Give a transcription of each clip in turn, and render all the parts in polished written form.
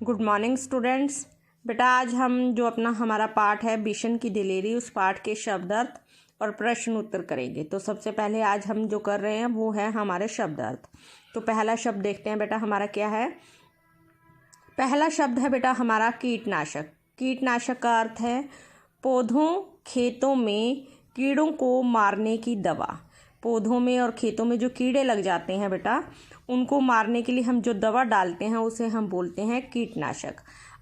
Good morning students. बेटा आज हम जो हमारा पाठ है बिशन की दिलेरी, उस पाठ के शब्दार्थ और प्रश्न उत्तर करेंगे। तो सबसे पहले आज हम जो कर रहे हैं वो है हमारे शब्दार्थ। तो पहला शब्द देखते हैं बेटा हमारा क्या है। पहला शब्द है बेटा हमारा कीटनाशक। कीटनाशक का अर्थ है पौधों खेतों में कीड़ों को मारने की दवा। पौधों में और खेतों में जो कीड़े लग जाते हैं बेटा, उनको मारने के लिए हम जो दवा डालते हैं उसे हम बोलते हैं कीटनाशक।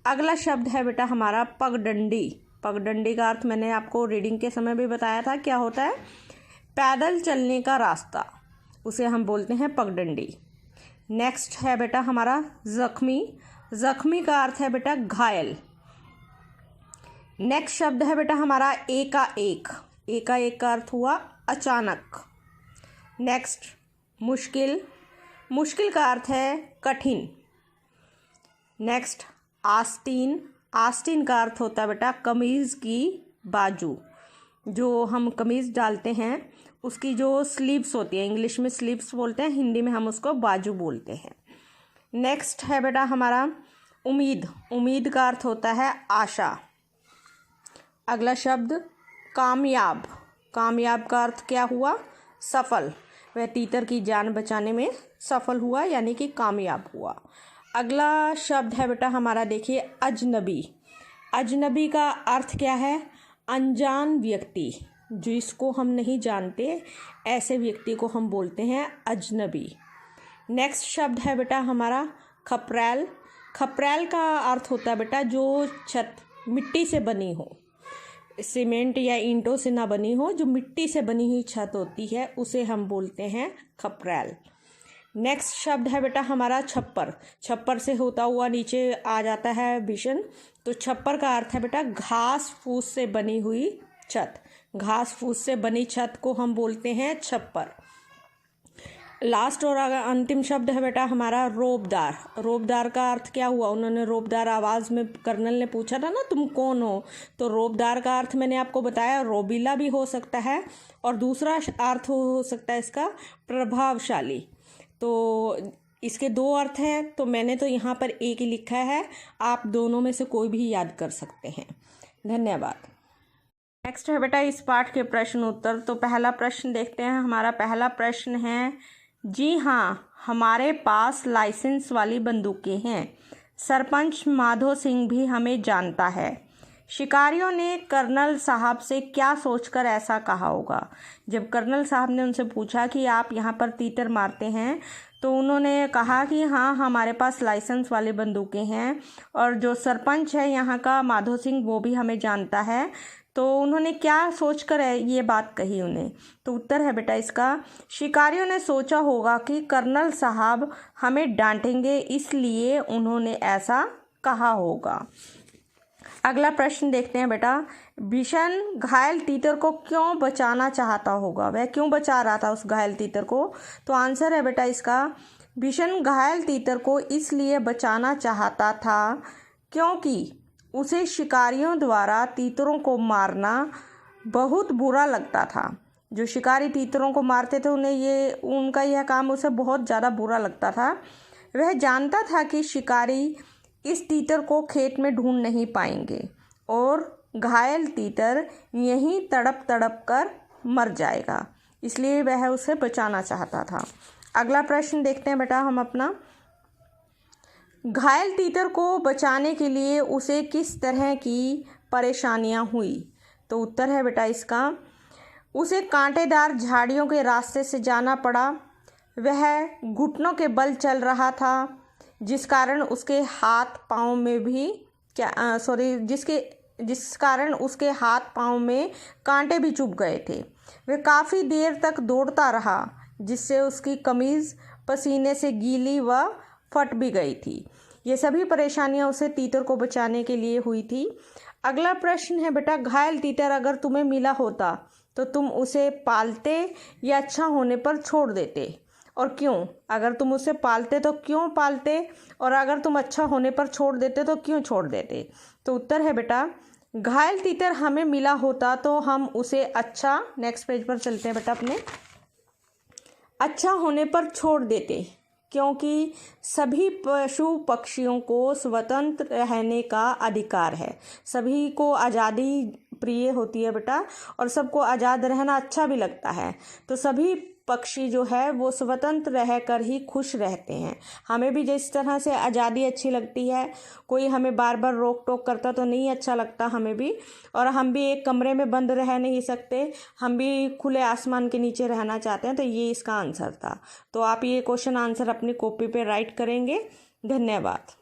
अगला शब्द है बेटा हमारा पगडंडी। पगडंडी का अर्थ मैंने आपको रीडिंग के समय भी बताया था, क्या होता है? पैदल चलने का रास्ता, उसे हम बोलते हैं पगडंडी। नेक्स्ट है बेटा हमारा जख्मी। जख्मी का अर्थ है बेटा घायल। नेक्स्ट शब्द है बेटा हमारा एकाएक। एकाएक का अर्थ हुआ अचानक। नेक्स्ट मुश्किल। मुश्किल का अर्थ है कठिन। नेक्स्ट आस्तीन। आस्तीन का अर्थ होता है बेटा कमीज़ की बाजू। जो हम कमीज़ डालते हैं उसकी जो स्लीव्स होती है, इंग्लिश में स्लीव्स बोलते हैं, हिंदी में हम उसको बाजू बोलते हैं। नेक्स्ट है बेटा हमारा उम्मीद। उम्मीद का अर्थ होता है आशा। अगला शब्द कामयाब। कामयाब का अर्थ क्या हुआ? सफल। वह तीतर की जान बचाने में सफल हुआ, यानी कि कामयाब हुआ। अगला शब्द है बेटा हमारा देखिए अजनबी। अजनबी का अर्थ क्या है? अनजान व्यक्ति। जिसको हम नहीं जानते ऐसे व्यक्ति को हम बोलते हैं अजनबी। नेक्स्ट शब्द है बेटा हमारा खपरैल। खपरैल का अर्थ होता है बेटा जो छत मिट्टी से बनी हो, सीमेंट या ईंटों से ना बनी हो, जो मिट्टी से बनी हुई छत होती है उसे हम बोलते हैं खपरैल। नेक्स्ट शब्द है बेटा हमारा छप्पर। छप्पर से होता हुआ नीचे आ जाता है बिशन, तो छप्पर का अर्थ है बेटा घास फूस से बनी हुई छत। घास फूस से बनी छत को हम बोलते हैं छप्पर। लास्ट और अंतिम शब्द है बेटा हमारा रोबदार। रोबदार का अर्थ क्या हुआ? उन्होंने रोबदार आवाज़ में कर्नल ने पूछा था ना तुम कौन हो, तो रोबदार का अर्थ मैंने आपको बताया रोबीला भी हो सकता है, और दूसरा अर्थ हो सकता है इसका प्रभावशाली। तो इसके दो अर्थ हैं, तो मैंने तो यहाँ पर एक ही लिखा है, आप दोनों में से कोई भी याद कर सकते हैं। धन्यवाद। नेक्स्ट है बेटा इस पाठ के प्रश्न उत्तर। तो पहला प्रश्न देखते हैं। हमारा पहला प्रश्न है, जी हाँ हमारे पास लाइसेंस वाली बंदूकें हैं। सरपंच माधो सिंह भी हमें जानता है। शिकारियों ने कर्नल साहब से क्या सोचकर ऐसा कहा होगा? जब कर्नल साहब ने उनसे पूछा कि आप यहाँ पर तीतर मारते हैं, तो उन्होंने कहा कि हाँ हमारे पास लाइसेंस वाली बंदूकें हैं, और जो सरपंच है यहाँ का माधो सिंह वो भी हमें जानता है। तो उन्होंने क्या सोचकर ये बात कही उन्हें? तो उत्तर है बेटा इसका, शिकारियों ने सोचा होगा कि कर्नल साहब हमें डांटेंगे, इसलिए उन्होंने ऐसा कहा होगा। अगला प्रश्न देखते हैं बेटा, बिशन घायल तीतर को क्यों बचाना चाहता होगा? वह क्यों बचा रहा था उस घायल तीतर को? तो आंसर है बेटा इसका, बिशन घायल तीतर को इसलिए बचाना चाहता था क्योंकि उसे शिकारियों द्वारा तीतरों को मारना बहुत बुरा लगता था। जो शिकारी तीतरों को मारते थे उनका यह काम उसे बहुत ज़्यादा बुरा लगता था। वह जानता था कि शिकारी इस तीतर को खेत में ढूंढ नहीं पाएंगे और घायल तीतर यहीं तड़प तड़प कर मर जाएगा, इसलिए वह उसे बचाना चाहता था। अगला प्रश्न देखते हैं बेटा हम अपना, घायल तीतर को बचाने के लिए उसे किस तरह की परेशानियां हुई? तो उत्तर है बेटा इसका, उसे कांटेदार झाड़ियों के रास्ते से जाना पड़ा। वह घुटनों के बल चल रहा था, जिस कारण उसके हाथ पाँव में भी जिस कारण उसके हाथ पाँव में कांटे भी चुभ गए थे। वह काफ़ी देर तक दौड़ता रहा, जिससे उसकी कमीज़ पसीने से गीली व फट भी गई थी। ये सभी परेशानियां उसे तीतर को बचाने के लिए हुई थी। अगला प्रश्न है बेटा, घायल तीतर अगर तुम्हें मिला होता तो तुम उसे पालते या अच्छा होने पर छोड़ देते, और क्यों? अगर तुम उसे पालते तो क्यों पालते, और अगर तुम अच्छा होने पर छोड़ देते तो क्यों छोड़ देते? तो उत्तर है बेटा, घायल तीतर हमें मिला होता तो हम उसे अच्छा, नेक्स्ट पेज पर चलते हैं बेटा अपने, अच्छा होने पर छोड़ देते। क्योंकि सभी पशु पक्षियों को स्वतंत्र रहने का अधिकार है। सभी को आज़ादी प्रिय होती है बेटा, और सबको आज़ाद रहना अच्छा भी लगता है। तो सभी पक्षी जो है वो स्वतंत्र रहकर ही खुश रहते हैं। हमें भी जिस तरह से आज़ादी अच्छी लगती है, कोई हमें बार बार रोक टोक करता तो नहीं अच्छा लगता हमें भी, और हम भी एक कमरे में बंद रह नहीं सकते, हम भी खुले आसमान के नीचे रहना चाहते हैं। तो ये इसका आंसर था। तो आप ये क्वेश्चन आंसर अपनी कॉपी पे राइट करेंगे। धन्यवाद।